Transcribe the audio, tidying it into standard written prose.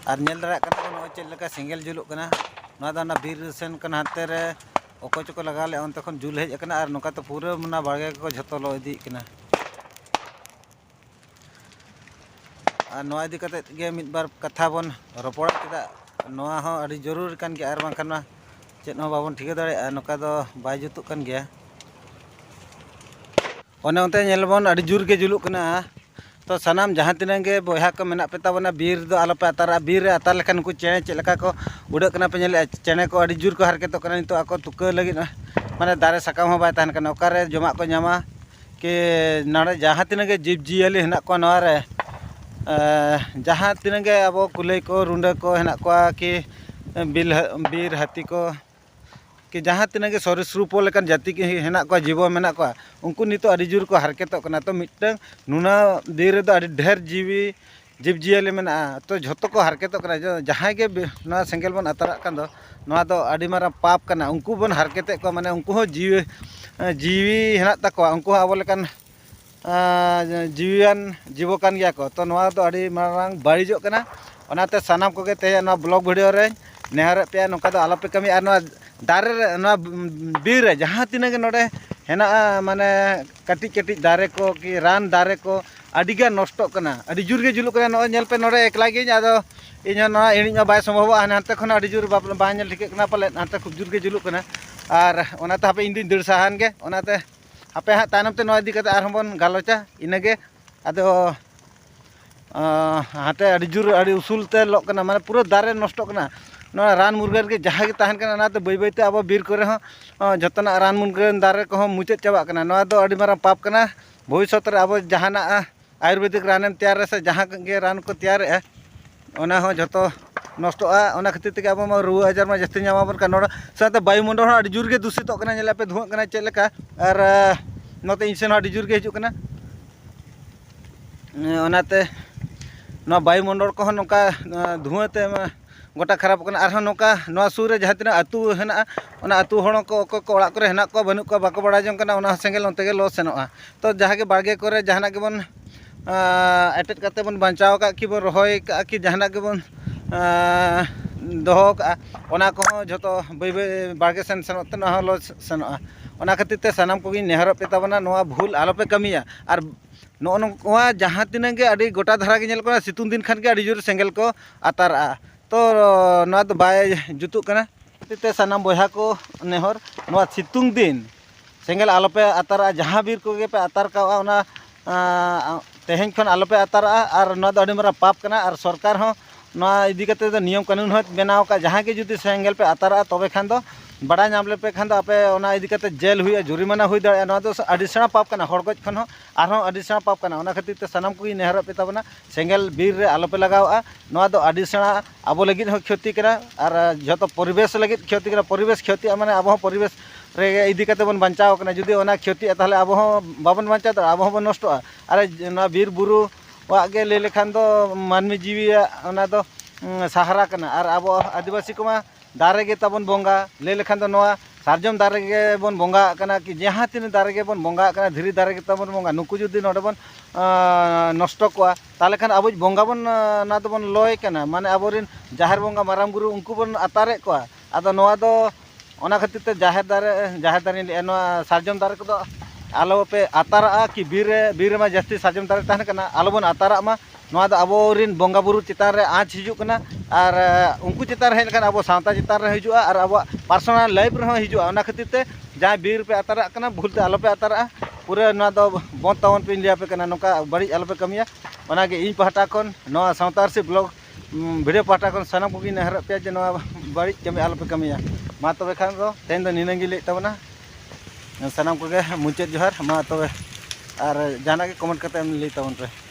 और नेल दाड़ा कना चेक लेका सेंगेल जुलुग कना ना बीर सेन कना हाते रे अकोय चको लगा ले अंत खन जुल हेज कना और नोका तो पूरा मना बाड़गे को झतो लो इदी कना और नोआ इदी कते गे मिद बार कथा बन रोपड़ा चेदा नोआ हो अड़ी जरूर कान गे आर बांखान मा चेद हो बाबन ठिका दाड़े नोका दो बाय जुतुग कान गया ओने ओनते नेल बन अड़ी जुर गे जुलुग कना तो सानाम जहाँ तीन गे बहा को मेना पे ताबना बीर दो आलोपे अतारा बीर अतार लेखान उनको चेणे चेक लेका को उड़ाग कना पे नेले चेणे को अड़ी जुर को हारकेतो कना नितो आको तुका लगिद माने दारे साकाम हो बाय ताहन कना ओकारे जमा को ᱧᱟᱢᱟ कि नाड़े जहाँ तीन गे जीव जियाली हेना को नवारे जहाँ तीन गे अब कुलई को रुंडा को हेना को कि बीर हाथी को कि जहाँ तीन गे सरीसृप लेकान जाति के हेना को जीव मेना को उनको नितो अड़ी जुर को हारकेतो कना तो मिटन नुना बीर दो अड़ी ढेर जीव जियाली मेना तो झोतो को हारकेतो कना जहाँ गे ना सेंगेल बन अतारा कान दो नवा दो अड़ी मारा पाप कना उनको बन हारकेते को माने उनको हो जीवी हेना तको उनको अब लेकान जीवियान जीवो कान गया को तो नवा दो अड़ी मारांग बाड़िजो कना ओनाते सानाम कोगे ते नवा ब्लॉग वीडियो रे नेहर पे नोका दो आलोपे कमी आर नवा दारे नवा बीर रे जहाँ तीन गे नोडे हेना माने कटी कटी दारे को कि रान दारे को अडिगा नष्टो कना अड़ी जुर गे जुलुग कना नो नेल पे नोडे एकला गे आदो इन ना इणी बाय संभव हानते खन अड़ी जुर बा नेल ठिके कना पाले हानते खूब जुर गे जुलुग कना और ओनाते हापे इन दिन दड़ साहान गे ओनाते हापे हा तायनम ते नो इदी कते आर बन गालोचा इनगे आदो हाते अड़ी जुर अड़ी उसूल ते लोग कना माने पूरा दारे नष्टो कना ना रान मुरगान के जहाँ के ताहन कना नाते बै बैते अब बीर करे हो जतना रान मुरगान दारे को मुचाद चाबा कना नवा दो अड़ी मारा पाप कना भविष्यत रे अब जहाना आयुर्वेदिक रानेम तैयार से जहाँ के रान को तैयार है ओना हो जतो नष्टोआ ओना खातिर ते अब मा रुआ आजार मा जस्ती ᱧᱟᱢᱟᱵᱚᱱ ᱠᱟᱱᱟ ᱱᱚᱰᱮ ᱥᱟᱶᱛᱮ ᱵᱟᱭᱩᱢᱚᱱᱰᱚᱞ ᱦᱚᱸ ᱟᱹᱰᱤ ᱡᱳᱨ ᱜᱮ ᱫᱩᱥᱤᱛᱚᱜ ᱠᱟᱱᱟ ᱧᱮᱞ ᱟᱯᱮ ᱫᱷᱩᱣᱟᱹᱜ ᱠᱟᱱᱟ ᱪᱮᱫ ᱞᱮᱠᱟ ᱟᱨ ᱱᱚᱛᱮ ᱤᱧ ᱥᱮᱱ ᱦᱚᱸ ᱟᱹᱰᱤ ᱡᱳᱨ ᱜᱮ ᱦᱤᱡᱩᱜ ᱠᱟᱱᱟ ᱚᱱᱟᱛᱮ ᱱᱚᱣᱟ ᱵᱟᱭᱩᱢᱚᱱᱰᱚᱞ ᱠᱚᱦᱚᱸ ᱱᱚᱝᱠᱟ ᱫᱷᱩᱣᱟᱹ ᱛᱮ गोटा खराब करना और नौका सूर रे जहाँ तीना आतु हेना आतु हड़ को ओड़ा को हेना को बनू को बाको बड़ा जों कना सेंगेल उनते लो सेनोआ तो जहाँ के बाड़गे को जहाँ के बन एटेट करते बन बचाव का कि बन रही का कि जहाँ के बन दोहो का ओना को जो बै बै बाड़गे सेन सेनोते लो सेनोआ ओना खातिर ते सानाम को नेहर पे ताबना नोआ भूल आलोपे कमिया और नोआ जहाँ तीन गे अड़ी गोटा धारा के नेल सितुंग दिन खान के अड़ी जोर सेंगेल को आतारा तो ना तो बाय जुतुग कना ते सानाम बहा को नेहर नोआ सितुंग दिन सेंगेल आलोपे आतारा जहाँ बीर को गे पे आतार का ओना तेहें खन आलोपे आतारा और नोआ दो अड़ी मारा पाप कना और सरकार हो नोआ इदी कते दो नियम कानून हो बनाव का जहाँ के जुदी सेंगेल पे आतारा तबे खान दो बड़ा नाम ले पे खान दो आपे ओना इदी कते जेल हुई जुरिमाना हुई दाड़ा नोआ दो अड़ी सेणा पाप कना हड़ गज खन हो आरहों अड़ी सेणा पाप कना ओना खातिर ते सानाम को नेहर पे ताबना सेंगेल बीर रे आलोपे लगावा नोआ दो अड़ी सेणा आबो लगिद हो क्षति करा और जतो परिवेश लगिद क्षति करा परिवेश क्षति माने आबो परिवेश रे इदी कते बन बचाव कना जुदी ओना क्षति ताहले आबो बाबन बचाव आबो बन नष्टोआ अरे ना बीर बुरु वा गे ले लेखान दो मानवी जीवी ओना दो सहारा कना और आबो आदिवासी को दारे गे ताबन बोंगा ले लेखान दो नोआ सार्जम दारे गे बन बोंगा कना कि जहाँ तीन दारे गे बन बोंगा कना धीरे दारे गे ताबन बोंगा नुकु जुदी नोडे बन नष्ट कोआ ताले खान अब बोंगा बन ना दो बन लय कना माने आबोरिन जाहेर बोंगा माराम गुरु उनको बन अतारे कोआ आदो नोआ दो ओना खातिर ते जाहेर दारे नोआ सार्जम दारे को आलो पे आतारा कि बीर मा जस्ती सार्जम दारे ताहन कना आलो बन अतारा मा नोआ दो आबोरिन बोंगा बुरु चितान रे आँच हिजुग कना और उनको चितान हेज लेखान आबो सावता चितान रे हिजुआ और आबो पर्सनल लाइफ रे हिजुआ ओना खातिर ते जहाँ बीर पे अतारा कना भूल ते आलो पे अतारा पूरा नोआ दो बंद तावन पे लिया पे कना नोका बड़ी आलो पे कमिया ओना गे इन पहटा खन नोआ सावतारसी ब्लॉग वीडियो पहटा खन सानाम को नेहर पे जे नोआ बड़ी कमी आलो पे कमिया मा तबे खान दो तेन दो निना गे ले ताबना सानाम को गे मुचाद जोहार मा तबे और जाना के कमेंट करते ले ताबन पे।